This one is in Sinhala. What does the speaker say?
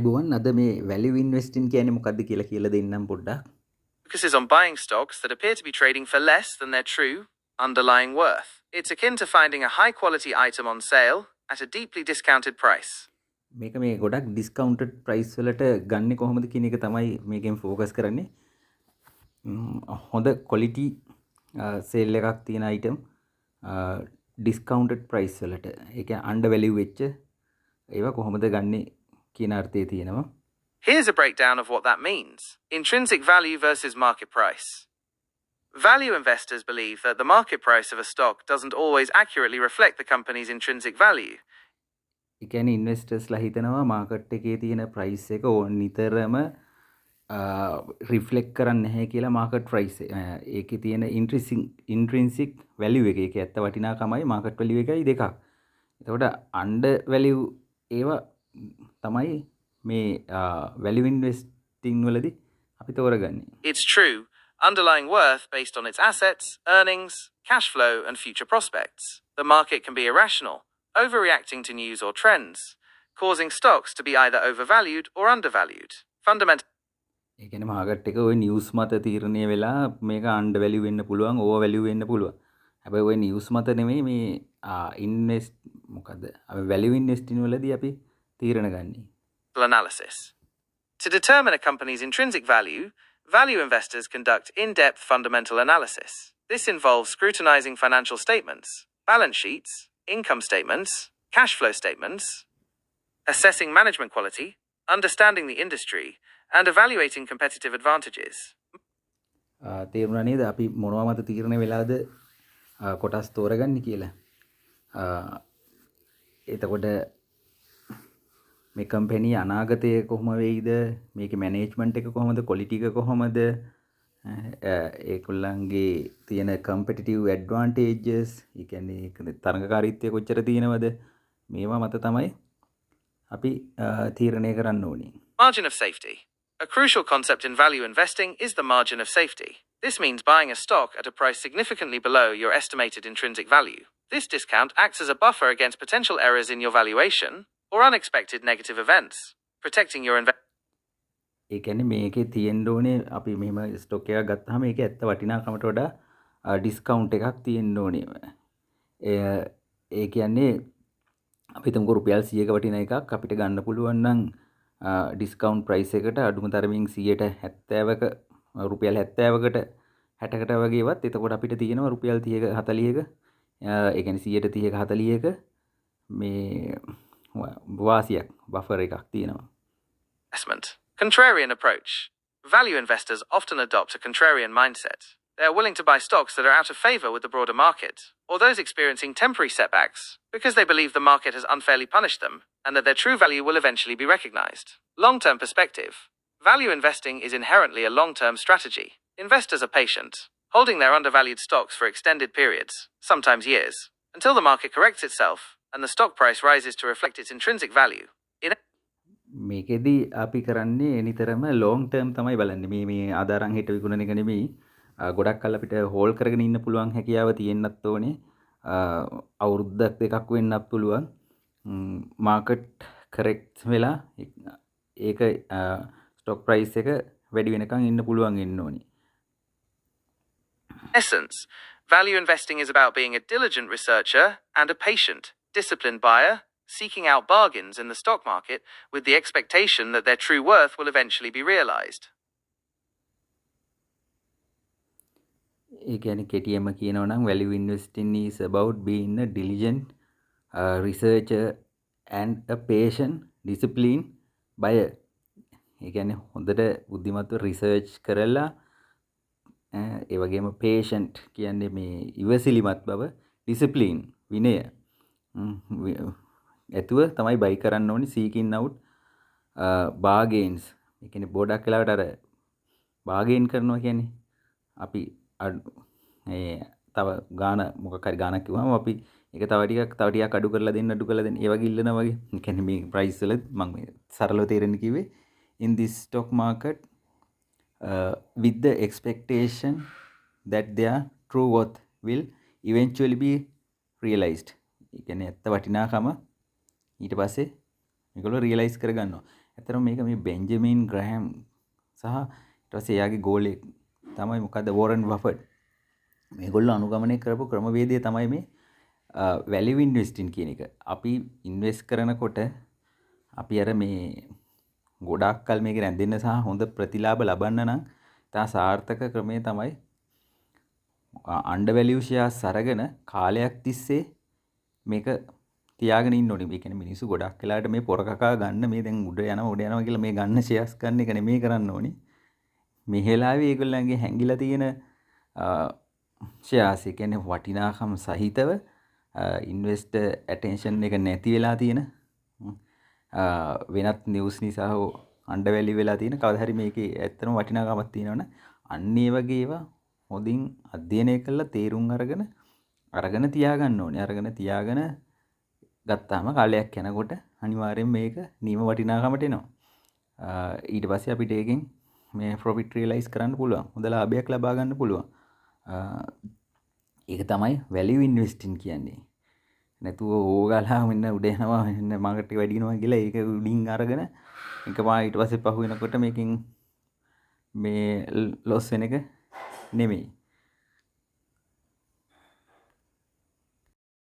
බුවන් අද මේ වැලියු ඉන්වෙස්ටින් කියන්නේ මොකක්ද කියලා දෙන්නම් පොඩ්ඩක්. Focuses on buying stocks that appear to be trading for less than their true underlying worth. It's akin to finding a high quality item on sale at a deeply discounted price. මේක මේ ගොඩක් ඩිස්කවුන්ටඩ් ප්‍රයිස් වලට ගන්න කොහොමද කියන එක තමයි මේකෙන් ෆෝකස් කරන්නේ. හොඳ ක්වොලිටි සේල් එකක් තියෙන අයිටම් ඩිස්කවුන්ටඩ් ප්‍රයිස් වලට ඒ කියන්නේ අන්ඩර් වැලියු වෙච්ච ඒවා කොහොමද ගන්නේ කියන අර්ථය තියෙනවා. Here's a breakdown of what that means. Intrinsic value versus market price. Value investors believe that the market price of a stock doesn't always accurately reflect the company's intrinsic value. ඒ කියන්නේ ඉන්වෙස්ටර්ස්ලා හිතනවා මාකට් එකේ තියෙන ප්‍රයිස් එක නිතරම රිෆ්ලෙක්ට් කරන්නේ නැහැ කියලා මාකට් ප්‍රයිස් ඒකේ තියෙන ඉන්ට්‍රින්සික් වැලියු එක ඒකේ ඇත්ත වටිනාකමයි මාකට් වැලියු එකයි දෙකක්. එතකොට අන්ඩර් වැලියු ඒවා තමයි මේ වැලියු ඉන්වෙස්ටිං වලදී අපි තෝරගන්නේ. It's true. Underlying worth based on its assets, earnings, cash flow, and future prospects. The market can be irrational, overreacting to news or trends, causing stocks to be either overvalued or undervalued. ඒ කියන්නේ මාකට් එක ওই නිවුස් මත තීරණය වෙලා මේක අන්ඩර් වැලියු වෙන්න පුළුවන්, ඕවර් වැලියු වෙන්න පුළුවන්. හැබැයි ওই නිවුස් මත නෙමෙයි මේ ඉන්වෙස්ට් මොකද්ද? අපි වැලියු ඉන්වෙස්ටින් වලදී අපි තීරණ ගන්නේ. Analysis. To determine a company's intrinsic value, value investors conduct in-depth fundamental analysis. This involves scrutinizing financial statements, balance sheets, income statements, cash flow statements, assessing management quality, understanding the industry, and evaluating competitive advantages. තේරුණා නේද අපි මොනවා මත තීරණ වෙලාද කොටස් තෝරගන්නේ කියලා. එතකොට මේ කම්පැනි අනාගතය කොහොම වෙයිද, මේකේ මැනේජ්මන්ට් එක කොහොමද, ක්වොලිටි එක කොහොමද, ඒගොල්ලන්ගේ තියෙන කම්පිටිටිව් ඇඩ්වාන්ටේජස්, ඒ කියන්නේ තරඟකාරීත්වය කොච්චර තියෙනවද, මේවා මත තමයි අපි තීරණය කරන්න ඕනේ. Margin of safety. A crucial concept in value investing is the margin of safety. This means buying a stock at a price significantly below your estimated intrinsic value. This discount acts as a buffer against potential errors in your valuation or unexpected negative events, protecting your investment. ඒ කියන්නේ මේකේ තියෙන්න ඕනේ අපි මෙහෙම ස්ටොක් එකක් ගත්තාම ඒකේ ඇත්ත වටිනාකමට වඩා ඩිස්කවුන්ට් එකක් තියෙන්න ඕනේ. ඒ කියන්නේ අපි හිතමුකෝ රුපියල් 100ක වටින එකක් අපිට ගන්න පුළුවන් නම් ඩිස්කවුන්ට් ප්‍රයිස් එකට අඩුම තරමින් 70%ක රුපියල් 70කට 60කට වගේවත් එතකොට අපිට තියෙනවා රුපියල් 30ක 40ක ඒ කියන්නේ 130ක 40ක මේ වාසියක් බෆර් එකක් තියෙනවා. Contrarian approach. Value investors often adopt a contrarian mindset. They are willing to buy stocks that are out of favor with the broader market, or those experiencing temporary setbacks, because they believe the market has unfairly punished them, and that their true value will eventually be recognized. Long-term perspective. Value investing is inherently a long-term strategy. Investors are patient, holding their undervalued stocks for extended periods, sometimes years, until the market corrects itself, and the stock price rises to reflect its intrinsic value. මේකෙදී අපි කරන්නේ නිතරම ලොං ටර්ම් තමයි බලන්නේ. මේ ආදාරම් හිට විකුණන එක නෙමෙයි. ගොඩක් කල් අපිට හෝල්ඩ් කරගෙන ඉන්න පුළුවන් හැකියාව තියෙන්නත් ඕනේ. අවුරුද්දක් දෙකක් වෙන්නත් පුළුවන්. මාකට් කරෙක්ට් වෙලා ඒක ස්ටොක් ප්‍රයිස් එක වැඩි වෙනකන් ඉන්න පුළුවන් වෙන්න ඕනේ. Essence, value investing is about being a diligent researcher and a patient, disciplined buyer, seeking out bargains in the stock market with the expectation that their true worth will eventually be realized. ඒ කියන්නේ කෙටියෙන්ම කියනවා නම් value investing is about being a diligent researcher and a patient, disciplined buyer. ඒ කියන්නේ හොඳට බුද්ධිමත්ව රිසර්ච් කරලා ඒ වගේම patient කියන්නේ මේ ඉවසිලිමත් බව, discipline විනය ඇතුව තමයි බයි කරන්න ඕනේ. seeking out bargains. ඒ කියන්නේ ගොඩක් වෙලාවට අර bargain කරනවා කියන්නේ අපි තව ගාන මොකක් හරි ගානක් කිව්වම අපි ඒක තව ටිකක් අඩු කරලා දෙන්න ඒ වගේ ඉල්ලනවා වගේ. ඒ කියන්නේ මේ ප්‍රයිස් වල මම මේ සරලව තේරෙන්න කිව්වේ in this stock market with the expectation that their true worth will eventually be realized. ඒ කියන්නේ ඇත්ත වටිනාකම ඊට පස්සේ මේගොල්ලෝ රියලයිස් කරගන්නවා. ඇත්තටම මේක මේ බෙන්ජමින් ග්‍රෑම් සහ ඊට පස්සේ එයාගේ ගෝලයෙක් තමයි මොකද්ද වෝරන් බෆට්. මේගොල්ලෝ අනුගමනය කරපු ක්‍රමවේදය තමයි මේ වැලියු ඉන්වෙස්ටින් කියන එක. අපි ඉන්වෙස්ට් කරනකොට අපි අර මේ ගොඩාක් කල් මේක රැඳෙන්න සහ හොඳ ප්‍රතිලාභ ලබන්න නම් තා සාර්ථක ක්‍රමය තමයි අන්ඩර් වැලියු ෂෙයාර්ස් අරගෙන කාලයක් තිස්සේ මේක තියාගෙන ඉන්න ඕනේ. ඒ කියන්නේ මිනිස්සු ගොඩක් වෙලාවට මේ පොර කකා ගන්න මේ දැන් උඩ යනවා කියලා මේ ගන්න ෂෙයාර්ස් ගන්න එක නෙමෙයි කරන්න ඕනේ. මේ වෙලාවේ ඒගොල්ලන්ගේ හැංගිලා තියෙන ෂෙයාර්ස් ඒ කියන්නේ වටිනාකම් සහිතව ඉන්වෙස්ටර් ඇටෙන්ෂන් එක නැති වෙලා තියෙන වෙනත් නිවුස් නිසා හෝ අන්ඩර් වැලියු වෙලා තියෙන කවදා හරි මේකේ ඇත්තම වටිනාකමක් තියෙනවනේ අන්න ඒ වගේ ඒවා හොඳින් අධ්‍යයනය කරලා තේරුම් අරගෙන තියාගන්න ඕනේ. අරගෙන තියාගෙන ගත්තාම කාලයක් යනකොට අනිවාර්යෙන් මේක නියම වටිනාකමට එනවා. ඊට පස්සේ අපිට ඒකෙන් මේ ප්‍රොෆිට් රියලයිස් කරන්න පුළුවන්. හොඳ ලාභයක් ලබා ගන්න පුළුවන්. ඒක තමයි වැලියු ඉන්වෙස්ටින් කියන්නේ. නැතුව ඕගාලා මෙන්න උඩ යනවා මෙන්න මාකට් එක වැඩි වෙනවා කියලා ඒක උඩින් අරගෙන එකපාර ඊට පස්සේ පහු වෙනකොට මේකෙන් මේ ලොස් වෙන එක නෙමෙයි.